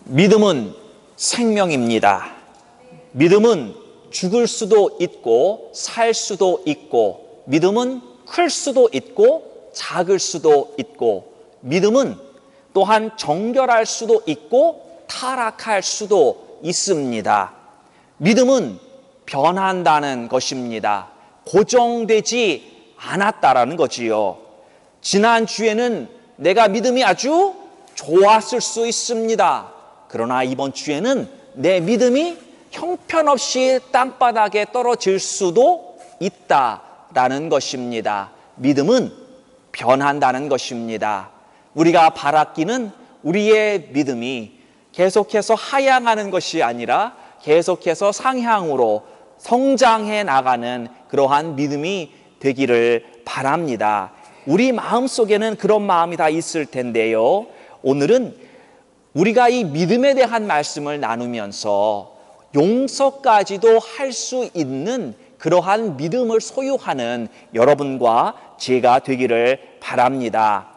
믿음은 생명입니다. 믿음은 죽을 수도 있고 살 수도 있고, 믿음은 클 수도 있고 작을 수도 있고, 믿음은 또한 정결할 수도 있고 타락할 수도 있습니다. 믿음은 변한다는 것입니다. 고정되지 않았다라는 거지요. 지난주에는 내가 믿음이 아주 좋았을 수 있습니다. 그러나 이번 주에는 내 믿음이 형편없이 땅바닥에 떨어질 수도 있다라는 것입니다. 믿음은 변한다는 것입니다. 우리가 바라기는 우리의 믿음이 계속해서 하향하는 것이 아니라 계속해서 상향으로 성장해 나가는 그러한 믿음이 되기를 바랍니다. 우리 마음속에는 그런 마음이 다 있을 텐데요. 오늘은 우리가 이 믿음에 대한 말씀을 나누면서 용서까지도 할 수 있는 그러한 믿음을 소유하는 여러분과 제가 되기를 바랍니다.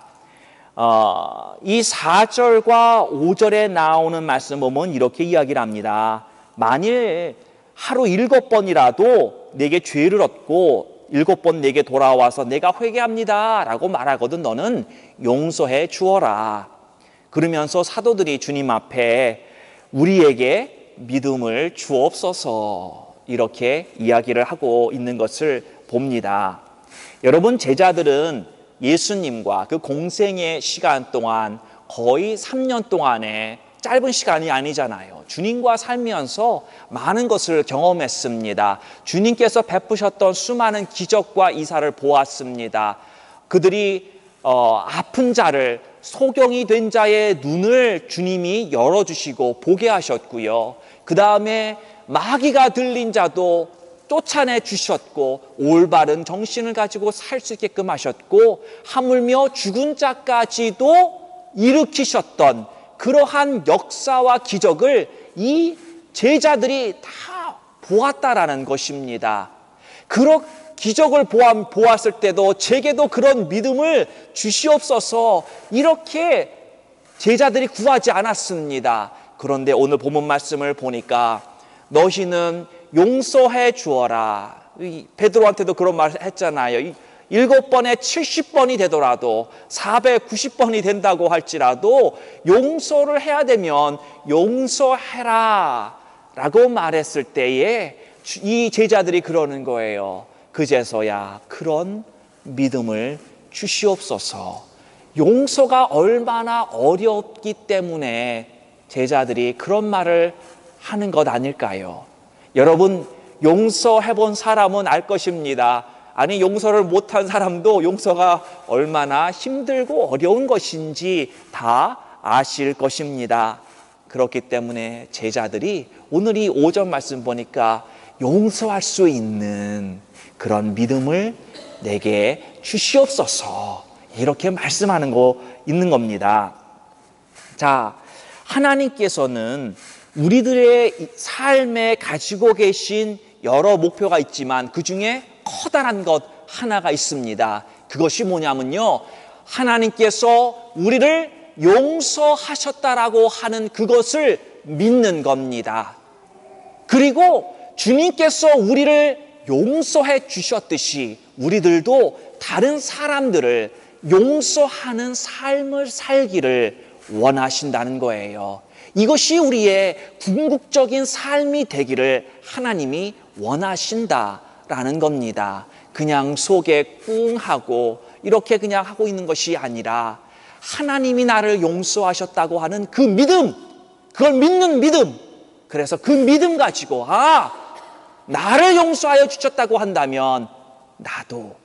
이 4절과 5절에 나오는 말씀 보면 이렇게 이야기를 합니다. 만일 하루 7번이라도 내게 죄를 얻고 7번 내게 돌아와서 내가 회개합니다 라고 말하거든 너는 용서해 주어라. 그러면서 사도들이 주님 앞에 우리에게 믿음을 주옵소서 이렇게 이야기를 하고 있는 것을 봅니다. 여러분, 제자들은 예수님과 그 공생의 시간 동안 거의 3년 동안의 짧은 시간이 아니잖아요. 주님과 살면서 많은 것을 경험했습니다. 주님께서 베푸셨던 수많은 기적과 이사를 보았습니다. 그들이 아픈 자를, 소경이 된 자의 눈을 주님이 열어주시고 보게 하셨고요. 그 다음에 마귀가 들린 자도 쫓아내 주셨고 올바른 정신을 가지고 살 수 있게끔 하셨고 하물며 죽은 자까지도 일으키셨던 그러한 역사와 기적을 이 제자들이 다 보았다라는 것입니다. 그런 기적을 보았을 때도 제게도 그런 믿음을 주시옵소서 이렇게 제자들이 구하지 않았습니다. 그런데 오늘 본문 말씀을 보니까 너희는 용서해 주어라. 베드로한테도 그런 말을 했잖아요. 7번에 70번이 되더라도 490번이 된다고 할지라도 용서를 해야 되면 용서해라 라고 말했을 때에 이 제자들이 그러는 거예요. 그제서야 그런 믿음을 주시옵소서. 용서가 얼마나 어렵기 때문에 제자들이 그런 말을 하는 것 아닐까요? 여러분, 용서해 본 사람은 알 것입니다. 아니, 용서를 못한 사람도 용서가 얼마나 힘들고 어려운 것인지 다 아실 것입니다. 그렇기 때문에 제자들이 오늘 이 5절 말씀 보니까 용서할 수 있는 그런 믿음을 내게 주시옵소서 이렇게 말씀하는 거 있는 겁니다. 자, 하나님께서는 우리들의 삶에 가지고 계신 여러 목표가 있지만 그 중에 커다란 것 하나가 있습니다. 그것이 뭐냐면요, 하나님께서 우리를 용서하셨다라고 하는 그것을 믿는 겁니다. 그리고 주님께서 우리를 용서해 주셨듯이 우리들도 다른 사람들을 용서하는 삶을 살기를 원하신다는 거예요. 이것이 우리의 궁극적인 삶이 되기를 하나님이 원하신다라는 겁니다. 그냥 속에 꿍 하고 이렇게 그냥 하고 있는 것이 아니라 하나님이 나를 용서하셨다고 하는 그 믿음, 그걸 믿는 믿음. 그래서 그 믿음 가지고 나를 용서하여 주셨다고 한다면 나도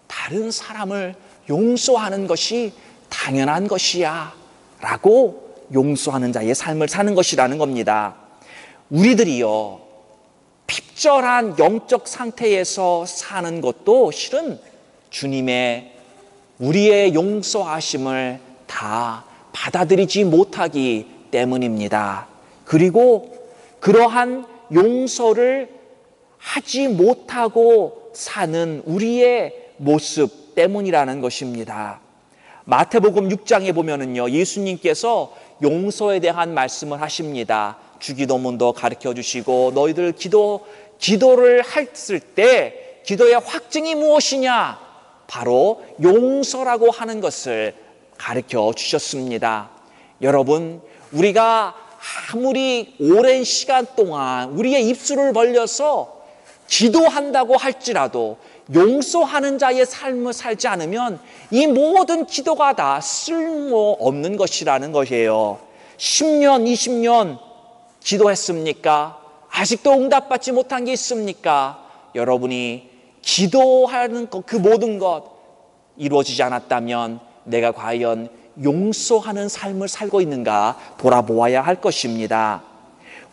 다른 사람을 용서하는 것이 당연한 것이야 라고 용서하는 자의 삶을 사는 것이라는 겁니다. 우리들이요, 핍절한 영적 상태에서 사는 것도 실은 주님의 우리의 용서하심을 다 받아들이지 못하기 때문입니다. 그리고 그러한 용서를 하지 못하고 사는 우리의 모습 때문이라는 것입니다. 마태복음 6장에 보면은요, 예수님께서 용서에 대한 말씀을 하십니다. 주기도문도 가르쳐 주시고, 너희들 기도를 했을 때 기도의 확증이 무엇이냐? 바로 용서라고 하는 것을 가르쳐 주셨습니다. 여러분, 우리가 아무리 오랜 시간 동안 우리의 입술을 벌려서 기도한다고 할지라도 용서하는 자의 삶을 살지 않으면 이 모든 기도가 다 쓸모없는 것이라는 것이에요. 10년, 20년 기도했습니까? 아직도 응답받지 못한 게 있습니까? 여러분이 기도하는 그 모든 것 이루어지지 않았다면 내가 과연 용서하는 삶을 살고 있는가 돌아보아야 할 것입니다.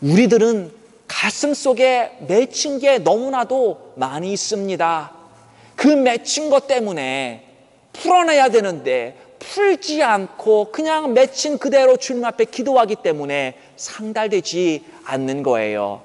우리들은 가슴 속에 맺힌 게 너무나도 많이 있습니다. 그 맺힌 것 때문에 풀어내야 되는데 풀지 않고 그냥 맺힌 그대로 주님 앞에 기도하기 때문에 상달되지 않는 거예요.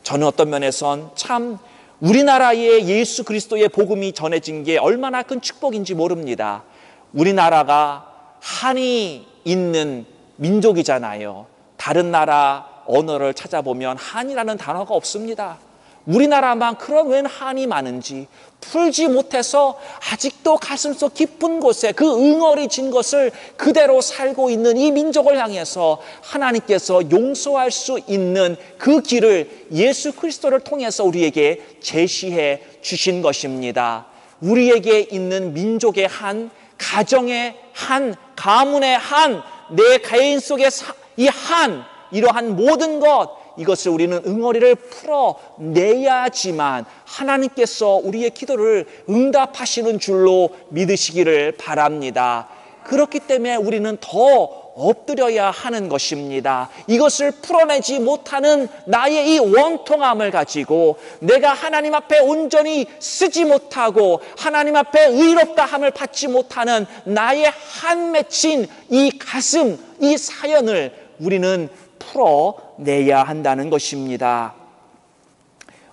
저는 어떤 면에선 참 우리나라에 예수 그리스도의 복음이 전해진 게 얼마나 큰 축복인지 모릅니다. 우리나라가 한이 있는 민족이잖아요. 다른 나라 언어를 찾아보면 한이라는 단어가 없습니다. 우리나라만 그런 웬 한이 많은지 풀지 못해서 아직도 가슴속 깊은 곳에 그 응어리진 것을 그대로 살고 있는 이 민족을 향해서 하나님께서 용서할 수 있는 그 길을 예수 그리스도를 통해서 우리에게 제시해 주신 것입니다. 우리에게 있는 민족의 한, 가정의 한, 가문의 한, 내 개인 속의 이 한, 이러한 모든 것, 이것을 우리는 응어리를 풀어내야지만 하나님께서 우리의 기도를 응답하시는 줄로 믿으시기를 바랍니다. 그렇기 때문에 우리는 더 엎드려야 하는 것입니다. 이것을 풀어내지 못하는 나의 이 원통함을 가지고 내가 하나님 앞에 온전히 쓰지 못하고 하나님 앞에 의롭다함을 받지 못하는 나의 한 맺힌 이 가슴, 이 사연을 우리는 풀어내야 한다는 것입니다.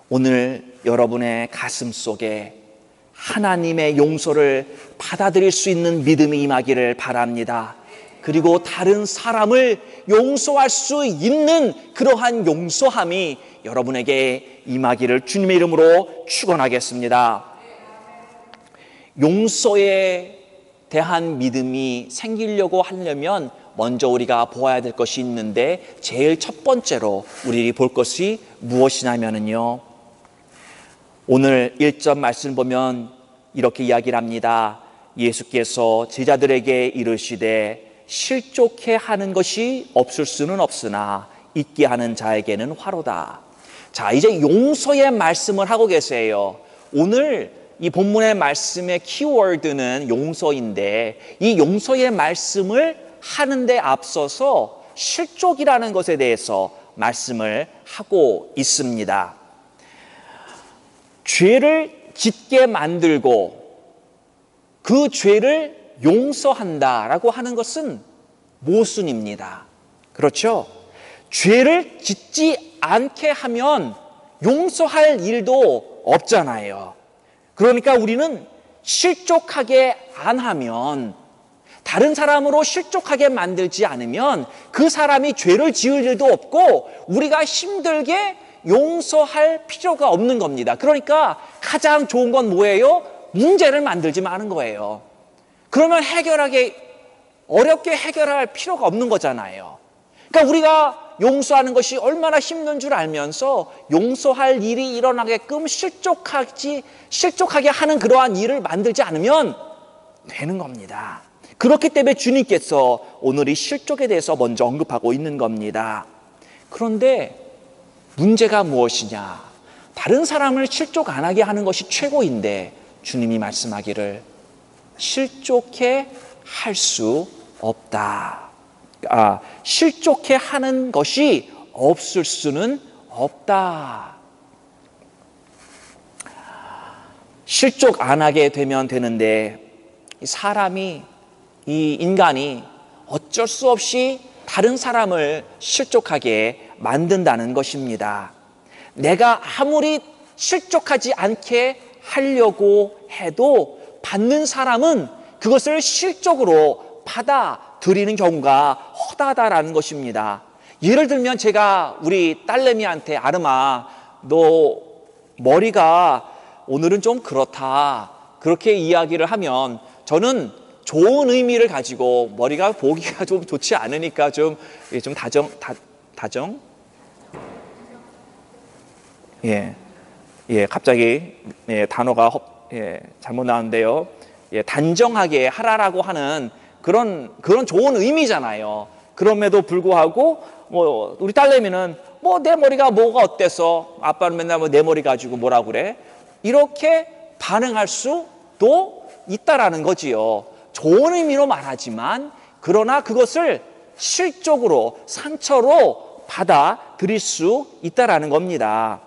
오늘 여러분의 가슴 속에 하나님의 용서를 받아들일 수 있는 믿음이 임하기를 바랍니다. 그리고 다른 사람을 용서할 수 있는 그러한 용서함이 여러분에게 임하기를 주님의 이름으로 축원하겠습니다. 용서에 대한 믿음이 생기려고 하려면 먼저 우리가 보아야 될 것이 있는데 제일 첫 번째로 우리 볼 것이 무엇이냐면요, 오늘 1절 말씀 보면 이렇게 이야기를 합니다. 예수께서 제자들에게 이르시되 실족해 하는 것이 없을 수는 없으나 잊게 하는 자에게는 화로다. 자, 이제 용서의 말씀을 하고 계세요. 오늘 이 본문의 말씀의 키워드는 용서인데 이 용서의 말씀을 하는데 앞서서 실족이라는 것에 대해서 말씀을 하고 있습니다. 죄를 짓게 만들고 그 죄를 용서한다라고 하는 것은 모순입니다. 그렇죠? 죄를 짓지 않게 하면 용서할 일도 없잖아요. 그러니까 우리는 실족하게 안 하면, 다른 사람으로 실족하게 만들지 않으면 그 사람이 죄를 지을 일도 없고 우리가 힘들게 용서할 필요가 없는 겁니다. 그러니까 가장 좋은 건 뭐예요? 문제를 만들지 마는 거예요. 그러면 어렵게 해결할 필요가 없는 거잖아요. 그러니까 우리가 용서하는 것이 얼마나 힘든 줄 알면서 용서할 일이 일어나게끔 실족하게 하는 그러한 일을 만들지 않으면 되는 겁니다. 그렇기 때문에 주님께서 오늘 이 실족에 대해서 먼저 언급하고 있는 겁니다. 그런데 문제가 무엇이냐? 다른 사람을 실족 안 하게 하는 것이 최고인데 주님이 말씀하기를 실족해 할 수 없다. 실족해 하는 것이 없을 수는 없다. 실족 안 하게 되면 되는데 이 인간이 어쩔 수 없이 다른 사람을 실족하게 만든다는 것입니다. 내가 아무리 실족하지 않게 하려고 해도 받는 사람은 그것을 실적으로 받아들이는 경우가 허다하다라는 것입니다. 예를 들면 제가 우리 딸내미한테 아름아, 너 머리가 오늘은 좀 그렇다, 그렇게 이야기를 하면 저는 좋은 의미를 가지고 머리가 보기가 좀 좋지 않으니까 좀 다정? 갑자기 단어가 잘못 나왔는데요. 단정하게 하라라고 하는 그런 좋은 의미잖아요. 그럼에도 불구하고 우리 딸내미는 내 머리가 뭐가 어때서 아빠는 맨날 내 머리 가지고 뭐라 그래? 이렇게 반응할 수도 있다라는 거지요. 좋은 의미로 말하지만 그러나 그것을 실적으로 상처로 받아들일 수 있다라는 겁니다.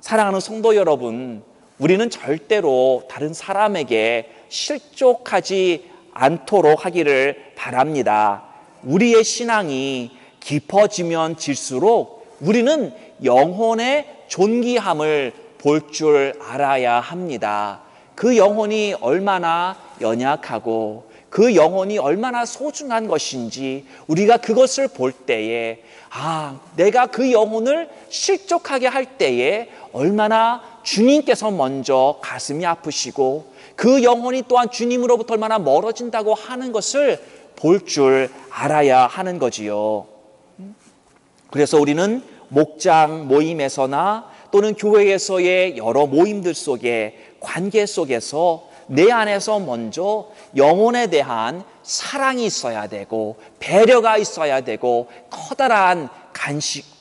사랑하는 성도 여러분, 우리는 절대로 다른 사람에게 실족하지 않도록 하기를 바랍니다. 우리의 신앙이 깊어지면 질수록 우리는 영혼의 존귀함을 볼 줄 알아야 합니다. 그 영혼이 얼마나 연약하고 그 영혼이 얼마나 소중한 것인지 우리가 그것을 볼 때에 내가 그 영혼을 실족하게 할 때에 얼마나 주님께서 먼저 가슴이 아프시고 그 영혼이 또한 주님으로부터 얼마나 멀어진다고 하는 것을 볼 줄 알아야 하는 거지요. 그래서 우리는 목장 모임에서나 또는 교회에서의 여러 모임들 속에 관계 속에서 내 안에서 먼저 영혼에 대한 사랑이 있어야 되고 배려가 있어야 되고 커다란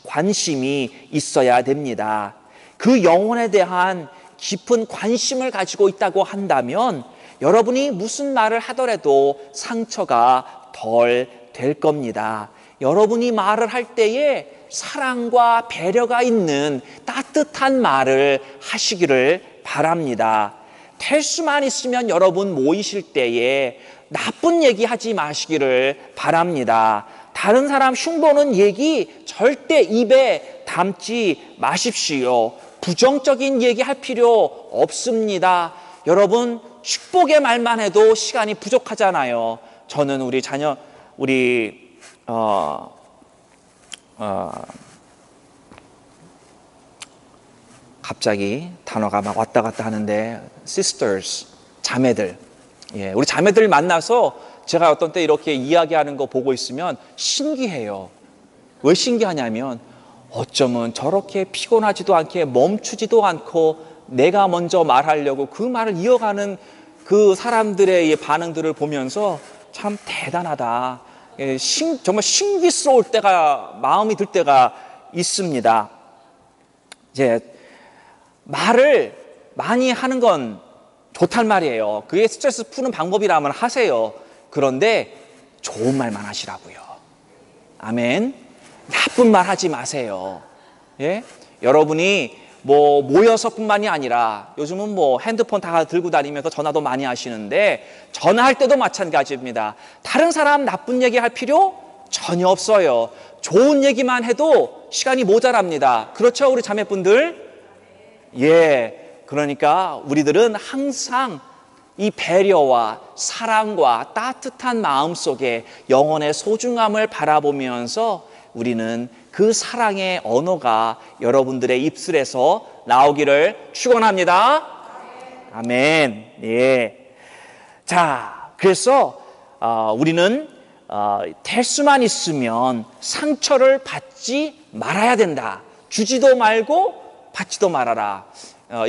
관심이 있어야 됩니다. 그 영혼에 대한 깊은 관심을 가지고 있다고 한다면 여러분이 무슨 말을 하더라도 상처가 덜 될 겁니다. 여러분이 말을 할 때에 사랑과 배려가 있는 따뜻한 말을 하시기를 바랍니다. 될 수만 있으면 여러분 모이실 때에 나쁜 얘기 하지 마시기를 바랍니다. 다른 사람 흉보는 얘기 절대 입에 담지 마십시오. 부정적인 얘기 할 필요 없습니다. 여러분 축복의 말만 해도 시간이 부족하잖아요. 저는 우리 자녀 갑자기 단어가 막 왔다 갔다 하는데 sisters, 자매들. 우리 자매들 만나서 제가 어떤 때 이렇게 이야기하는 거 보고 있으면 신기해요. 왜 신기하냐면 어쩌면 저렇게 피곤하지도 않게 멈추지도 않고 내가 먼저 말하려고 그 말을 이어가는 그 사람들의 반응들을 보면서 참 대단하다. 정말 신기스러울 때가, 마음이 들 때가 있습니다. 이제 말을 많이 하는 건 좋단 말이에요. 그게 스트레스 푸는 방법이라면 하세요. 그런데 좋은 말만 하시라고요. 아멘. 나쁜 말 하지 마세요. 여러분이 모여서뿐만이 아니라 요즘은 핸드폰 다 들고 다니면서 전화도 많이 하시는데 전화할 때도 마찬가지입니다. 다른 사람 나쁜 얘기 할 필요 전혀 없어요. 좋은 얘기만 해도 시간이 모자랍니다. 그렇죠, 우리 자매분들? 그러니까 우리들은 항상 이 배려와 사랑과 따뜻한 마음 속에 영혼의 소중함을 바라보면서 우리는 그 사랑의 언어가 여러분들의 입술에서 나오기를 축원합니다. 아멘. 자, 그래서 우리는 될 수만 있으면 상처를 받지 말아야 된다. 주지도 말고 받지도 말아라.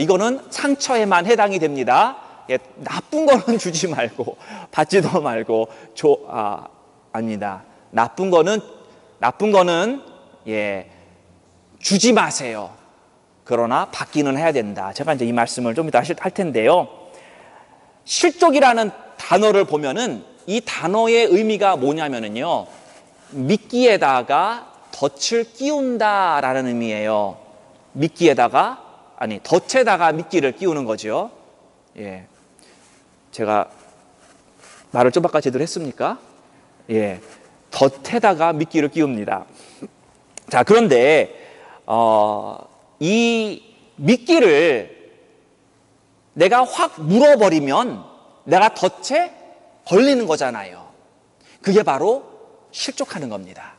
이거는 상처에만 해당이 됩니다. 나쁜 거는 주지 말고 받지도 말고 아니다. 나쁜 거는 주지 마세요. 그러나 받기는 해야 된다. 제가 이제 이 말씀을 좀 이따 할 텐데요. 실족이라는 단어를 보면은 이 단어의 의미가 뭐냐면은요, 미끼에다가 덫을 끼운다라는 의미예요. 덫에다가 미끼를 끼우는 거죠. 제가 말을 좀 아까 제대로 했습니까? 덫에다가 미끼를 끼웁니다. 자, 그런데 이 미끼를 내가 확 물어버리면 내가 덫에 걸리는 거잖아요. 그게 바로 실족하는 겁니다.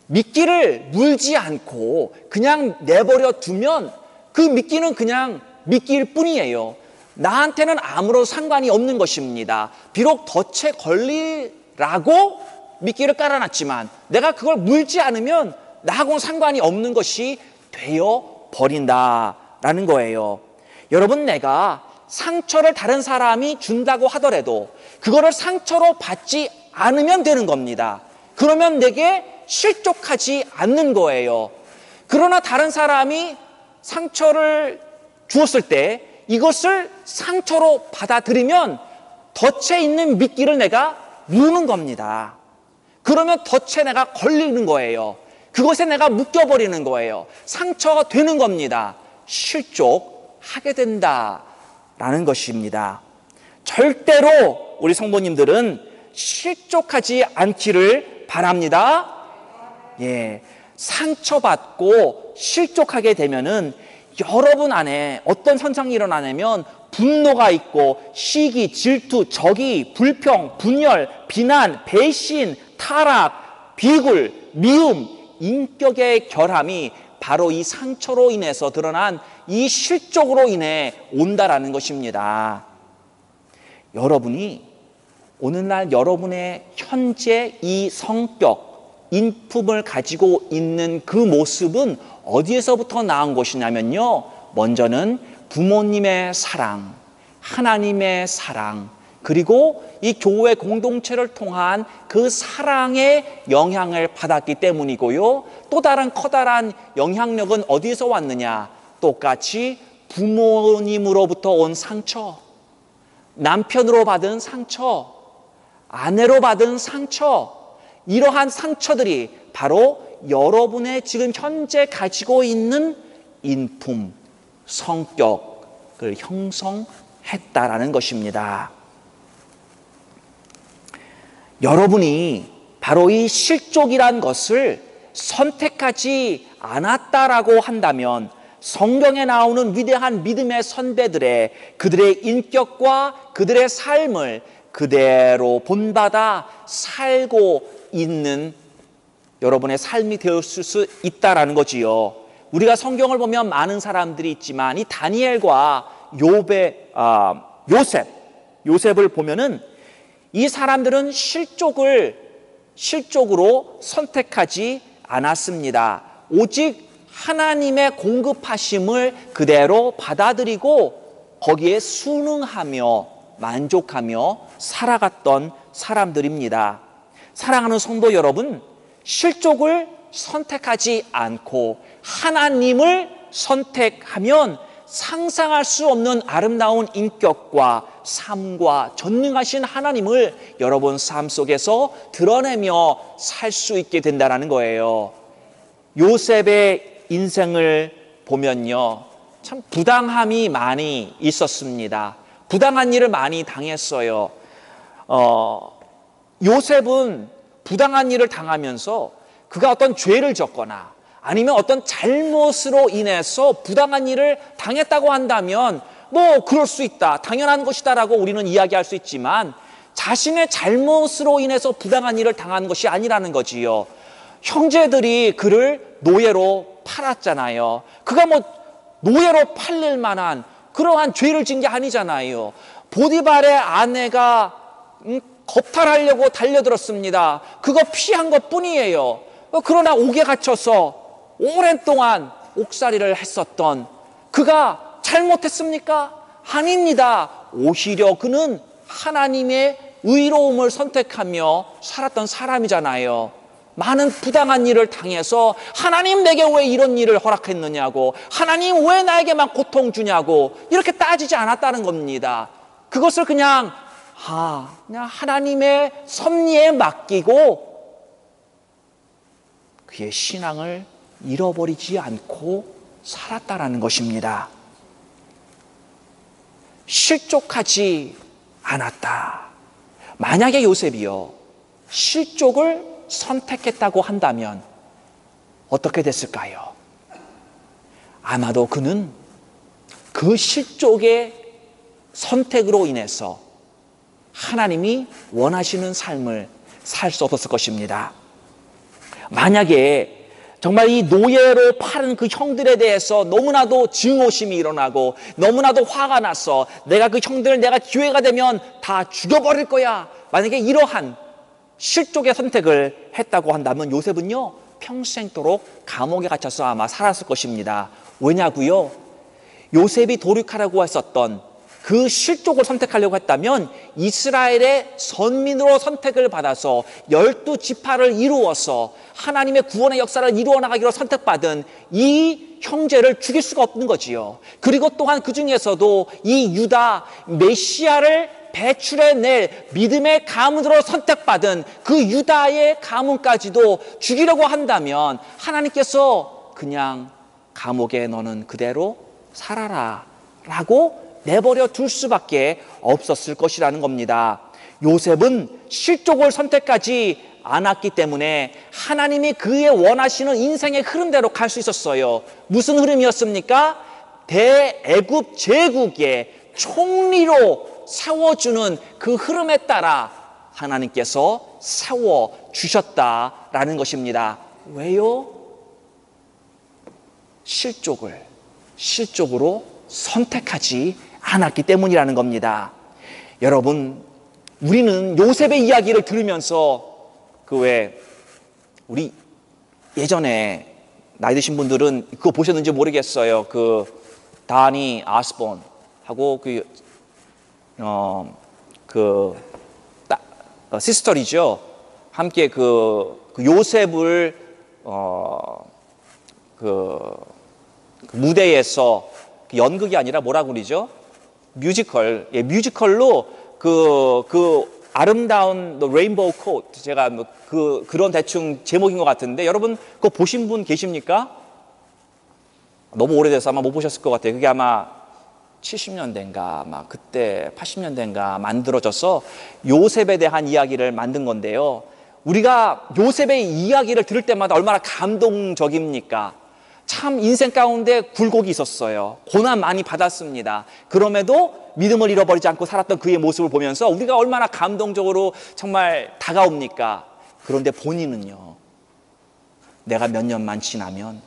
미끼를 물지 않고 그냥 내버려 두면 그 미끼는 그냥 미끼일 뿐이에요. 나한테는 아무런 상관이 없는 것입니다. 비록 덫에 걸리라고 미끼를 깔아놨지만 내가 그걸 물지 않으면 나하고는 상관이 없는 것이 되어 버린다라는 거예요. 여러분, 내가 상처를 다른 사람이 준다고 하더라도 그거를 상처로 받지 않으면 되는 겁니다. 그러면 내게 실족하지 않는 거예요. 그러나 다른 사람이 상처를 주었을 때 이것을 상처로 받아들이면 덫에 있는 미끼를 내가 무는 겁니다. 그러면 덫에 내가 걸리는 거예요. 그것에 내가 묶여버리는 거예요. 상처가 되는 겁니다. 실족하게 된다라는 것입니다. 절대로 우리 성도님들은 실족하지 않기를 바랍니다. 예, 상처받고 실족하게 되면은 여러분 안에 어떤 현상이 일어나냐면 분노가 있고 시기, 질투, 적의, 불평, 분열, 비난, 배신, 타락, 비굴, 미움, 인격의 결함이 바로 이 상처로 인해서 드러난 이 실족으로 인해 온다라는 것입니다. 여러분이 오늘날 여러분의 현재 이 성격, 인품을 가지고 있는 그 모습은 어디에서부터 나온 것이냐면요, 먼저는 부모님의 사랑, 하나님의 사랑, 그리고 이 교회 공동체를 통한 그 사랑의 영향을 받았기 때문이고요. 또 다른 커다란 영향력은 어디에서 왔느냐? 똑같이 부모님으로부터 온 상처, 남편으로 받은 상처, 아내로 받은 상처, 이러한 상처들이 바로 여러분의 지금 현재 가지고 있는 인품, 성격을 형성했다라는 것입니다. 여러분이 바로 이 실족이란 것을 선택하지 않았다라고 한다면 성경에 나오는 위대한 믿음의 선배들의 그들의 인격과 그들의 삶을 그대로 본받아 살고 있는 여러분의 삶이 되었을 수 있다라는 거지요. 우리가 성경을 보면 많은 사람들이 있지만 이 다니엘과 요셉을 보면은 이 사람들은 실족으로 선택하지 않았습니다. 오직 하나님의 공급하심을 그대로 받아들이고 거기에 순응하며 만족하며 살아갔던 사람들입니다. 사랑하는 성도 여러분, 실족을 선택하지 않고 하나님을 선택하면 상상할 수 없는 아름다운 인격과 삶과 전능하신 하나님을 여러분 삶 속에서 드러내며 살 수 있게 된다는 거예요. 요셉의 인생을 보면요, 참 부당함이 많이 있었습니다. 부당한 일을 많이 당했어요. 요셉은 부당한 일을 당하면서 그가 어떤 죄를 졌거나 아니면 어떤 잘못으로 인해서 부당한 일을 당했다고 한다면 뭐 그럴 수 있다, 당연한 것이다라고 우리는 이야기할 수 있지만 자신의 잘못으로 인해서 부당한 일을 당한 것이 아니라는 거지요. 형제들이 그를 노예로 팔았잖아요. 그가 뭐 노예로 팔릴 만한 그러한 죄를 진 게 아니잖아요. 보디발의 아내가 겁탈하려고 달려들었습니다. 그거 피한 것 뿐이에요. 그러나 옥에 갇혀서 오랜 동안 옥살이를 했었던 그가 잘못했습니까? 아닙니다. 오히려 그는 하나님의 의로움을 선택하며 살았던 사람이잖아요. 많은 부당한 일을 당해서 하나님 내게 왜 이런 일을 허락했느냐고, 하나님 왜 나에게만 고통 주냐고 이렇게 따지지 않았다는 겁니다. 그것을 그냥 하나님의 섭리에 맡기고 그의 신앙을 잃어버리지 않고 살았다라는 것입니다. 실족하지 않았다. 만약에 요셉이요 실족을 선택했다고 한다면 어떻게 됐을까요? 아마도 그는 그 실족의 선택으로 인해서 하나님이 원하시는 삶을 살 수 없었을 것입니다. 만약에 정말 이 노예로 파는 그 형들에 대해서 너무나도 증오심이 일어나고 너무나도 화가 나서 내가 그 형들을 내가 기회가 되면 다 죽여버릴 거야. 만약에 이러한 실족의 선택을 했다고 한다면 요셉은요, 평생도록 감옥에 갇혀서 아마 살았을 것입니다. 왜냐고요? 요셉이 도륙하라고 했었던 그 실족을 선택하려고 했다면 이스라엘의 선민으로 선택을 받아서 12지파를 이루어서 하나님의 구원의 역사를 이루어 나가기로 선택받은 이 형제를 죽일 수가 없는 거지요. 그리고 또한 그 중에서도 이 유다 메시아를 배출해낼 믿음의 가문으로 선택받은 그 유다의 가문까지도 죽이려고 한다면 하나님께서 그냥 감옥에 너는 그대로 살아라 라고 내버려 둘 수밖에 없었을 것이라는 겁니다. 요셉은 실족을 선택하지 않았기 때문에 하나님이 그의 원하시는 인생의 흐름대로 갈 수 있었어요. 무슨 흐름이었습니까? 대애굽 제국의 총리로 세워주는 그 흐름에 따라 하나님께서 세워주셨다라는 것입니다. 왜요? 실족으로 선택하지 않았기 때문이라는 겁니다. 여러분, 우리는 요셉의 이야기를 들으면서 우리 예전에 나이 드신 분들은 그거 보셨는지 모르겠어요. 그 다니 아스본하고 시스터리죠. 함께 그 요셉을 그 무대에서 연극이 아니라 뭐라고 그러죠? 뮤지컬. 예, 뮤지컬로 그 아름다운 레인보우 코트, 제가 그런 대충 제목인 것 같은데 여러분 그거 보신 분 계십니까? 너무 오래돼서 아마 못 보셨을 것 같아요. 그게 아마 70년대인가 아마 그때 80년대인가 만들어져서 요셉에 대한 이야기를 만든 건데요. 우리가 요셉의 이야기를 들을 때마다 얼마나 감동적입니까? 참 인생 가운데 굴곡이 있었어요. 고난 많이 받았습니다. 그럼에도 믿음을 잃어버리지 않고 살았던 그의 모습을 보면서 우리가 얼마나 감동적으로 정말 다가옵니까? 그런데 본인은요, 내가 몇 년만 지나면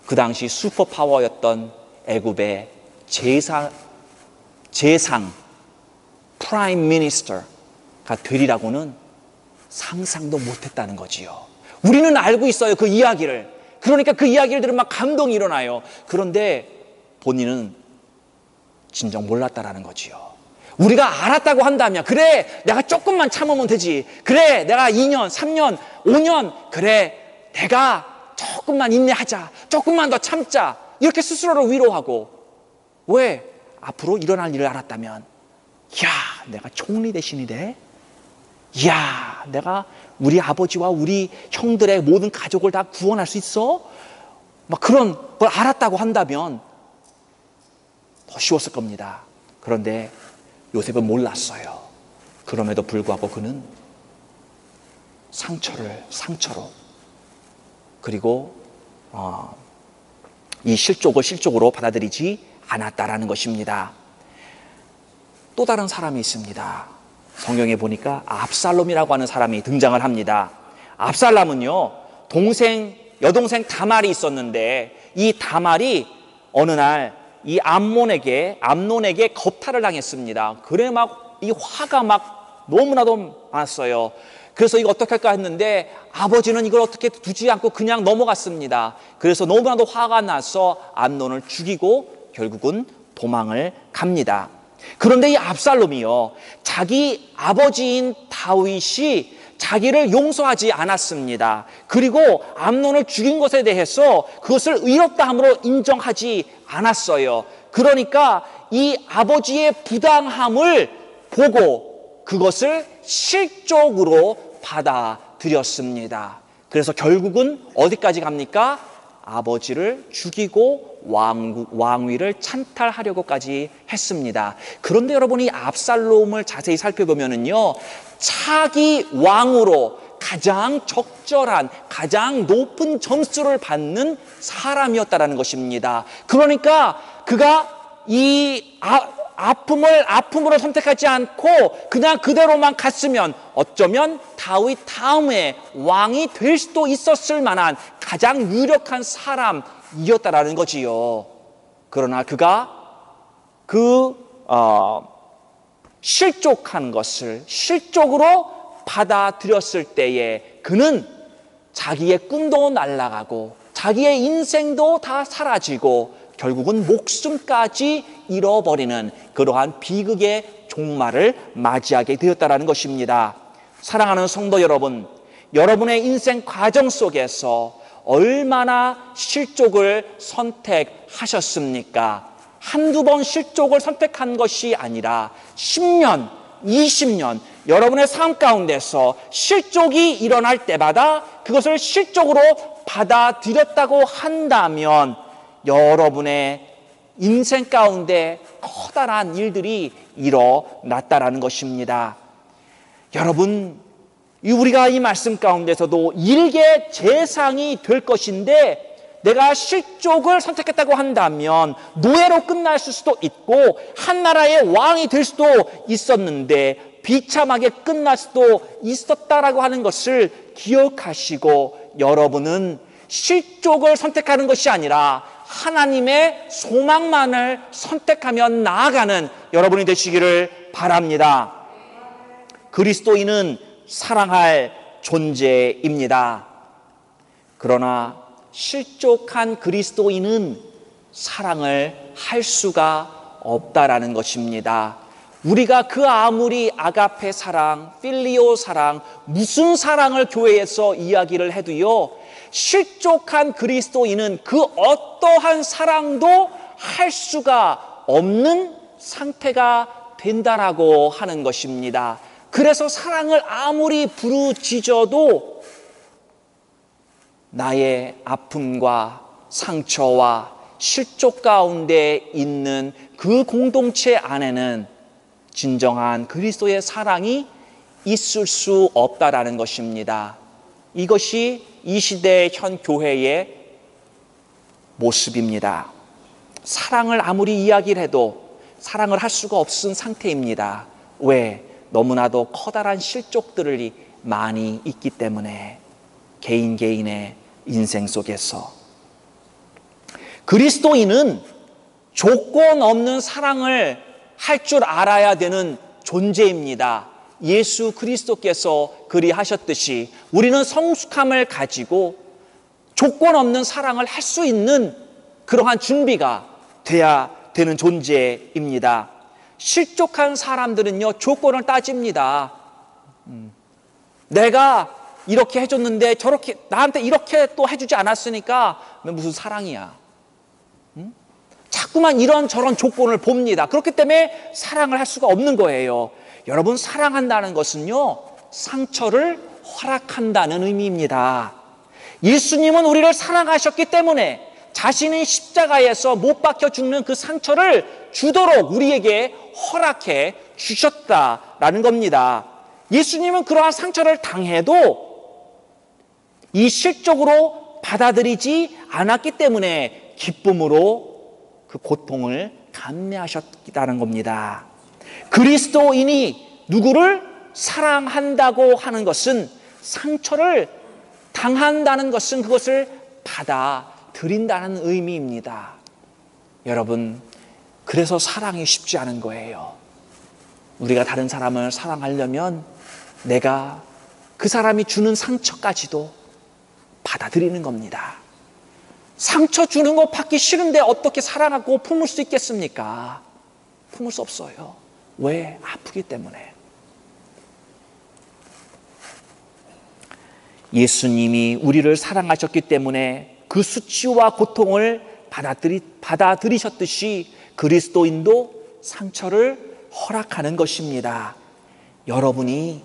그 당시 슈퍼파워였던 애굽의 재상 프라임 미니스터가 되리라고는 상상도 못했다는 거지요. 우리는 알고 있어요, 그 이야기를. 그러니까 그 이야기를 들으면 막 감동이 일어나요. 그런데 본인은 진정 몰랐다라는 거지요. 우리가 알았다고 한다면, 그래, 내가 조금만 참으면 되지. 그래, 내가 2년, 3년, 5년, 그래, 내가 조금만 인내하자. 조금만 더 참자. 이렇게 스스로를 위로하고, 왜? 앞으로 일어날 일을 알았다면, 야, 내가 총리 대신이 돼? 야, 내가 우리 아버지와 우리 형들의 모든 가족을 다 구원할 수 있어? 막 그런 걸 알았다고 한다면 더 쉬웠을 겁니다. 그런데 요셉은 몰랐어요. 그럼에도 불구하고 그는 상처를 상처로, 그리고 이 실족을 실족으로 받아들이지 않았다라는 것입니다. 또 다른 사람이 있습니다. 성경에 보니까 압살롬이라고 하는 사람이 등장을 합니다. 압살롬은요, 여동생 다말이 있었는데 이 다말이 어느 날 이 암논에게 겁탈을 당했습니다. 그래 막 이 화가 막 너무나도 많았어요. 그래서 이거 어떻게 할까 했는데 아버지는 이걸 어떻게 두지 않고 그냥 넘어갔습니다. 그래서 너무나도 화가 나서 암논을 죽이고 결국은 도망을 갑니다. 그런데 이 압살롬이요, 자기 아버지인 다윗이 자기를 용서하지 않았습니다. 그리고 암논을 죽인 것에 대해서 그것을 의롭다 함으로 인정하지 않았어요. 그러니까 이 아버지의 부당함을 보고 그것을 실족으로 받아들였습니다. 그래서 결국은 어디까지 갑니까? 아버지를 죽이고 왕위를 찬탈하려고까지 했습니다. 그런데 여러분이 압살롬을 자세히 살펴보면은요, 차기 왕으로 가장 적절한, 가장 높은 점수를 받는 사람이었다라는 것입니다. 그러니까 그가 이 아픔을 아픔으로 선택하지 않고 그냥 그대로만 갔으면 어쩌면 다윗 다음에 왕이 될 수도 있었을 만한 가장 유력한 사람이었다라는 거지요. 그러나 그가 실족한 것을 실족으로 받아들였을 때에 그는 자기의 꿈도 날아가고 자기의 인생도 다 사라지고 결국은 목숨까지 잃어버리는 그러한 비극의 종말을 맞이하게 되었다는 것입니다. 사랑하는 성도 여러분, 여러분의 인생 과정 속에서 얼마나 실족을 선택하셨습니까? 한두 번 실족을 선택한 것이 아니라 10년, 20년 여러분의 삶 가운데서 실족이 일어날 때마다 그것을 실족으로 받아들였다고 한다면 여러분의 인생 가운데 커다란 일들이 일어났다라는 것입니다. 여러분, 우리가 이 말씀 가운데서도 일개 재상이 될 것인데 내가 실족을 선택했다고 한다면 노예로 끝날 수도 있고 한 나라의 왕이 될 수도 있었는데 비참하게 끝날 수도 있었다라고 하는 것을 기억하시고 여러분은 실족을 선택하는 것이 아니라 하나님의 소망만을 선택하며 나아가는 여러분이 되시기를 바랍니다. 그리스도인은 사랑할 존재입니다. 그러나 실족한 그리스도인은 사랑을 할 수가 없다라는 것입니다. 우리가 그 아무리 아가페 사랑, 필리오 사랑, 무슨 사랑을 교회에서 이야기를 해도요, 실족한 그리스도인은 그 어떠한 사랑도 할 수가 없는 상태가 된다라고 하는 것입니다. 그래서 사랑을 아무리 부르짖어도 나의 아픔과 상처와 실족 가운데 있는 그 공동체 안에는 진정한 그리스도의 사랑이 있을 수 없다라는 것입니다. 이것이 이 시대의 현 교회의 모습입니다. 사랑을 아무리 이야기를 해도 사랑을 할 수가 없은 상태입니다. 왜? 너무나도 커다란 실족들이 많이 있기 때문에 개인의 인생 속에서 그리스도인은 조건 없는 사랑을 할 줄 알아야 되는 존재입니다. 예수 그리스도께서 그리하셨듯이 우리는 성숙함을 가지고 조건 없는 사랑을 할 수 있는 그러한 준비가 돼야 되는 존재입니다. 실족한 사람들은요, 조건을 따집니다. 내가 이렇게 해줬는데 저렇게 나한테 이렇게 또 해주지 않았으니까 무슨 사랑이야. 자꾸만 이런저런 조건을 봅니다. 그렇기 때문에 사랑을 할 수가 없는 거예요. 여러분, 사랑한다는 것은요, 상처를 허락한다는 의미입니다. 예수님은 우리를 사랑하셨기 때문에 자신의 십자가에서 못 박혀 죽는 그 상처를 주도록 우리에게 허락해 주셨다라는 겁니다. 예수님은 그러한 상처를 당해도 이 실족으로 받아들이지 않았기 때문에 기쁨으로 그 고통을 감내하셨다는 겁니다. 그리스도인이 누구를 사랑한다고 하는 것은 상처를 당한다는 것은 그것을 받아들인다는 의미입니다. 여러분, 그래서 사랑이 쉽지 않은 거예요. 우리가 다른 사람을 사랑하려면 내가 그 사람이 주는 상처까지도 받아들이는 겁니다. 상처 주는 거 받기 싫은데 어떻게 사랑하고 품을 수 있겠습니까? 품을 수 없어요. 왜? 아프기 때문에. 예수님이 우리를 사랑하셨기 때문에 그 수치와 고통을 받아들이셨듯이 그리스도인도 상처를 허락하는 것입니다. 여러분이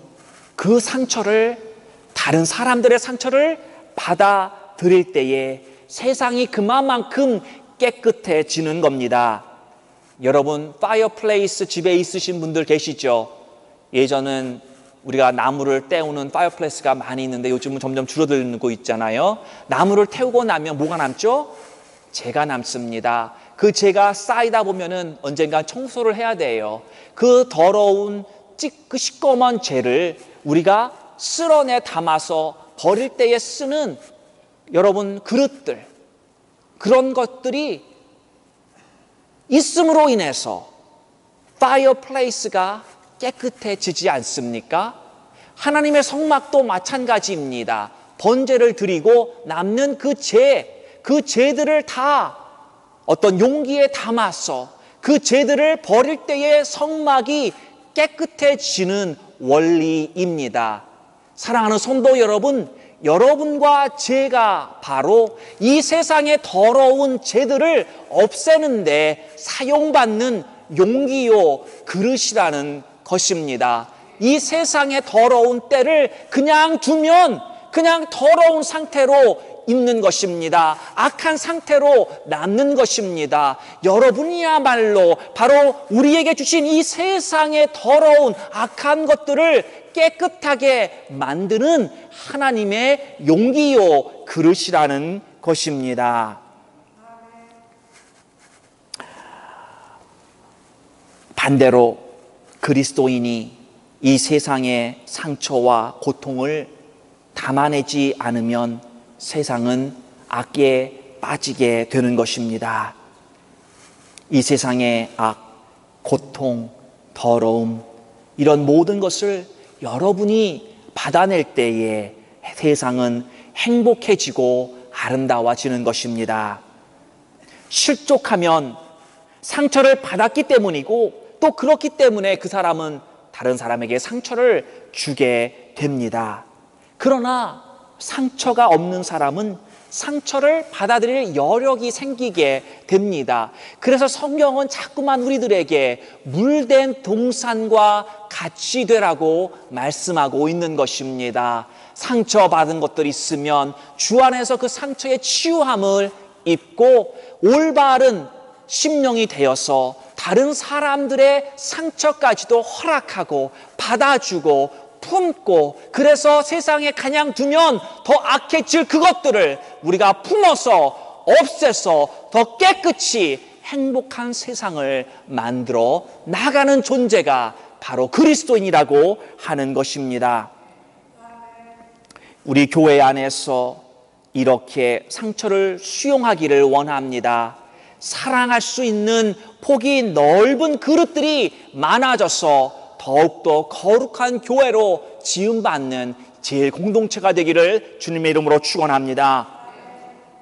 그 상처를, 다른 사람들의 상처를 받아들일 때에 세상이 그만큼 깨끗해지는 겁니다. 여러분, 파이어플레이스 집에 있으신 분들 계시죠? 예전은 우리가 나무를 때우는 파이어플레이스가 많이 있는데 요즘은 점점 줄어들고 있잖아요. 나무를 태우고 나면 뭐가 남죠? 재가 남습니다. 그 죄가 쌓이다 보면은 언젠가 청소를 해야 돼요. 그 더러운 그 시꺼먼 죄를 우리가 쓸어내 담아서 버릴 때에 쓰는 여러분 그릇들, 그런 것들이 있음으로 인해서 파이어플레이스가 깨끗해지지 않습니까? 하나님의 성막도 마찬가지입니다. 번제를 드리고 남는 그 죄들을 다 어떤 용기에 담아서 그 죄들을 버릴 때에 성막이 깨끗해지는 원리입니다. 사랑하는 성도 여러분, 여러분과 제가 바로 이 세상의 더러운 죄들을 없애는데 사용받는 용기요 그릇이라는 것입니다. 이 세상의 더러운 때를 그냥 두면 그냥 더러운 상태로 있는 것입니다. 악한 상태로 남는 것입니다. 여러분이야말로 바로 우리에게 주신 이 세상의 더러운 악한 것들을 깨끗하게 만드는 하나님의 용기요 그릇이라는 것입니다. 반대로 그리스도인이 이 세상의 상처와 고통을 담아내지 않으면 세상은 악에 빠지게 되는 것입니다. 이 세상의 악, 고통, 더러움, 이런 모든 것을 여러분이 받아낼 때에 세상은 행복해지고 아름다워지는 것입니다. 실족하면 상처를 받았기 때문이고 또 그렇기 때문에 그 사람은 다른 사람에게 상처를 주게 됩니다. 그러나 상처가 없는 사람은 상처를 받아들일 여력이 생기게 됩니다. 그래서 성경은 자꾸만 우리들에게 물된 동산과 같이 되라고 말씀하고 있는 것입니다. 상처받은 것들이 있으면 주 안에서 그 상처의 치유함을 입고 올바른 심령이 되어서 다른 사람들의 상처까지도 허락하고 받아주고 품고, 그래서 세상에 그냥 두면 더 악해질 그것들을 우리가 품어서 없애서 더 깨끗이 행복한 세상을 만들어 나가는 존재가 바로 그리스도인이라고 하는 것입니다. 우리 교회 안에서 이렇게 상처를 수용하기를 원합니다. 사랑할 수 있는 폭이 넓은 그릇들이 많아져서 더욱더 거룩한 교회로 지음받는 제일 공동체가 되기를 주님의 이름으로 축원합니다.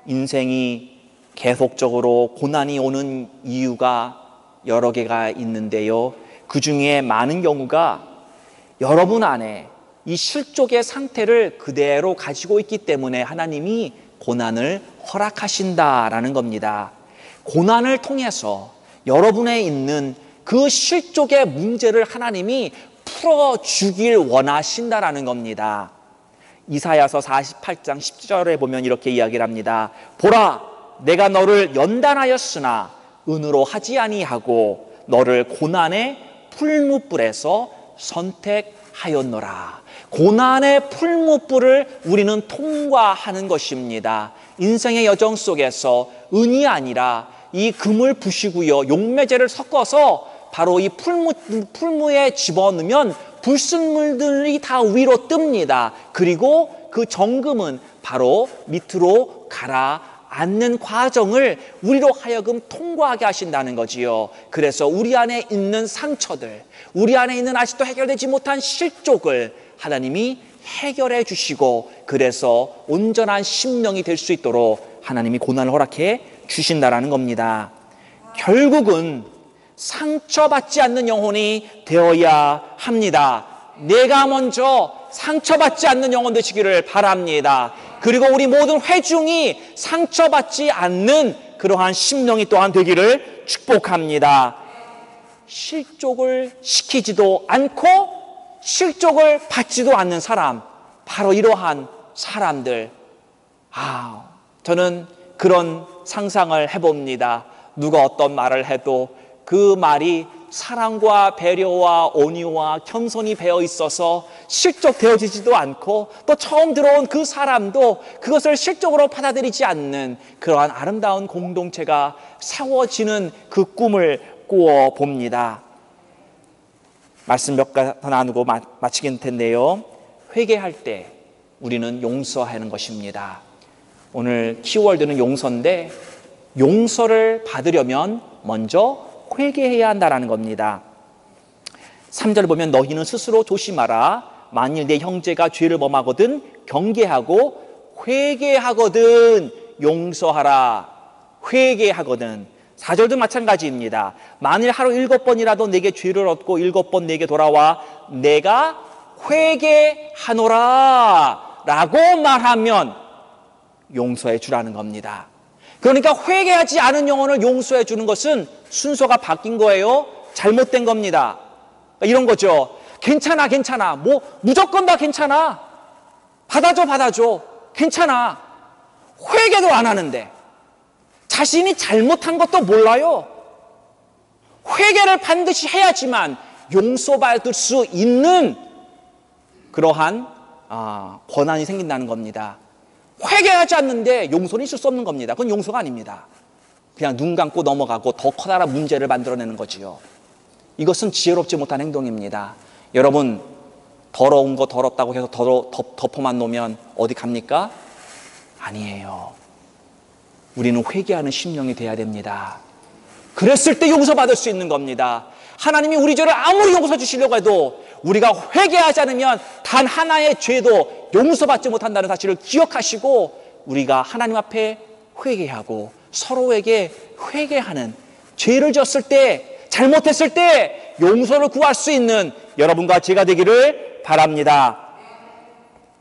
인생이 계속적으로 고난이 오는 이유가 여러 개가 있는데요. 그 중에 많은 경우가 여러분 안에 이 실족의 상태를 그대로 가지고 있기 때문에 하나님이 고난을 허락하신다라는 겁니다. 고난을 통해서 여러분에 있는 그 실족의 문제를 하나님이 풀어주길 원하신다라는 겁니다. 이사야서 48장 10절에 보면 이렇게 이야기를 합니다. 보라, 내가 너를 연단하였으나 은으로 하지 아니하고 너를 고난의 풀무불에서 선택하였노라. 고난의 풀무불을 우리는 통과하는 것입니다. 인생의 여정 속에서 은이 아니라 이 금을 부시고요, 용매제를 섞어서 바로 이 풀무에 집어넣으면 불순물들이 다 위로 뜹니다. 그리고 그 정금은 바로 밑으로 가라앉는 과정을 우리로 하여금 통과하게 하신다는 거지요. 그래서 우리 안에 있는 상처들, 우리 안에 있는 아직도 해결되지 못한 실족을 하나님이 해결해 주시고, 그래서 온전한 심령이 될 수 있도록 하나님이 고난을 허락해 주신다라는 겁니다. 결국은 상처받지 않는 영혼이 되어야 합니다. 내가 먼저 상처받지 않는 영혼 되시기를 바랍니다. 그리고 우리 모든 회중이 상처받지 않는 그러한 심령이 또한 되기를 축복합니다. 실족을 시키지도 않고 실족을 받지도 않는 사람, 바로 이러한 사람들, 저는 그런 상상을 해봅니다. 누가 어떤 말을 해도 그 말이 사랑과 배려와 온유와 겸손이 배어 있어서 실족되어지지도 않고 또 처음 들어온 그 사람도 그것을 실적으로 받아들이지 않는 그러한 아름다운 공동체가 세워지는 그 꿈을 꾸어 봅니다. 말씀 몇 가지 더 나누고 마치긴 텐데요. 회개할 때 우리는 용서하는 것입니다. 오늘 키워드는 용서인데 용서를 받으려면 먼저 회개해야 한다는 겁니다. 3절 보면 너희는 스스로 조심하라. 만일 내 형제가 죄를 범하거든 경계하고 회개하거든 용서하라. 회개하거든. 4절도 마찬가지입니다. 만일 하루 7번이라도 내게 죄를 얻고 7번 내게 돌아와 내가 회개하노라 라고 말하면 용서해 주라는 겁니다. 그러니까 회개하지 않은 영혼을 용서해 주는 것은 순서가 바뀐 거예요. 잘못된 겁니다. 이런 거죠. 괜찮아 괜찮아. 뭐 무조건 다 괜찮아. 받아줘 괜찮아. 회개도 안 하는데 자신이 잘못한 것도 몰라요. 회개를 반드시 해야지만 용서받을 수 있는 그러한 권한이 생긴다는 겁니다. 회개하지 않는데 용서는 있을 수 없는 겁니다. 그건 용서가 아닙니다. 그냥 눈 감고 넘어가고 더 커다란 문제를 만들어내는 거지요. 이것은 지혜롭지 못한 행동입니다. 여러분, 더러운 거 더럽다고 해서 덮어만 놓으면 어디 갑니까? 아니에요. 우리는 회개하는 심령이 돼야 됩니다. 그랬을 때 용서받을 수 있는 겁니다. 하나님이 우리 죄를 아무리 용서 주시려고 해도 우리가 회개하지 않으면 단 하나의 죄도 용서받지 못한다는 사실을 기억하시고 우리가 하나님 앞에 회개하고 서로에게 회개하는, 죄를 지었을 때, 잘못했을 때 용서를 구할 수 있는 여러분과 제가 되기를 바랍니다.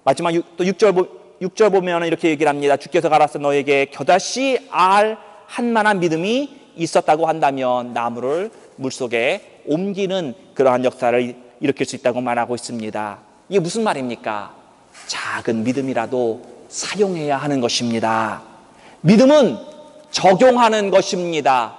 마지막 또 6절 보면 이렇게 얘기를 합니다. 주께서 가라사 너에게 겨다시 알 한만한 믿음이 있었다고 한다면 나무를 물속에 옮기는 그러한 역사를 일으킬 수 있다고 말하고 있습니다. 이게 무슨 말입니까? 작은 믿음이라도 사용해야 하는 것입니다. 믿음은 적용하는 것입니다.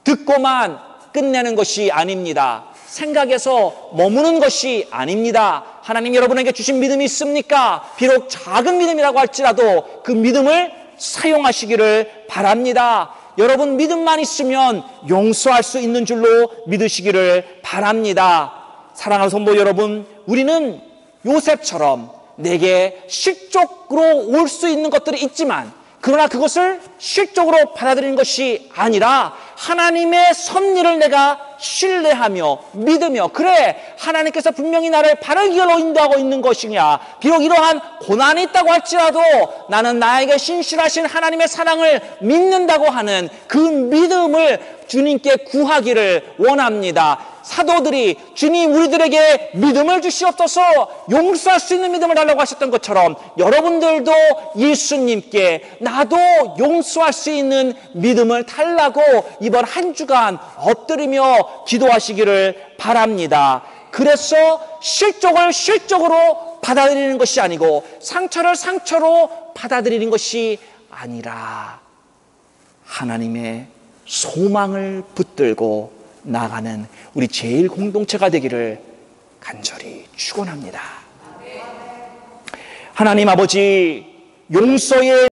듣고만 끝내는 것이 아닙니다. 생각에서 머무는 것이 아닙니다. 하나님 여러분에게 주신 믿음이 있습니까? 비록 작은 믿음이라고 할지라도 그 믿음을 사용하시기를 바랍니다. 여러분 믿음만 있으면 용서할 수 있는 줄로 믿으시기를 바랍니다. 사랑하는 성도 여러분, 우리는 요셉처럼 내게 실족으로 올 수 있는 것들이 있지만 그러나 그것을 실적으로 받아들이는 것이 아니라 하나님의 섭리를 내가 신뢰하며 믿으며, 그래 하나님께서 분명히 나를 바른 길로 인도하고 있는 것이냐, 비록 이러한 고난이 있다고 할지라도 나는 나에게 신실하신 하나님의 사랑을 믿는다고 하는 그 믿음을 주님께 구하기를 원합니다. 사도들이 주님 우리들에게 믿음을 주시옵소서, 용서할 수 있는 믿음을 달라고 하셨던 것처럼 여러분들도 예수님께 나도 용서할 수 있는 믿음을 달라고 이번 한 주간 엎드리며 기도하시기를 바랍니다. 그래서 실족을 실족으로 받아들이는 것이 아니고 상처를 상처로 받아들이는 것이 아니라 하나님의 소망을 붙들고 나가는 우리 제일 공동체가 되기를 간절히 축원합니다. 하나님 아버지, 용서의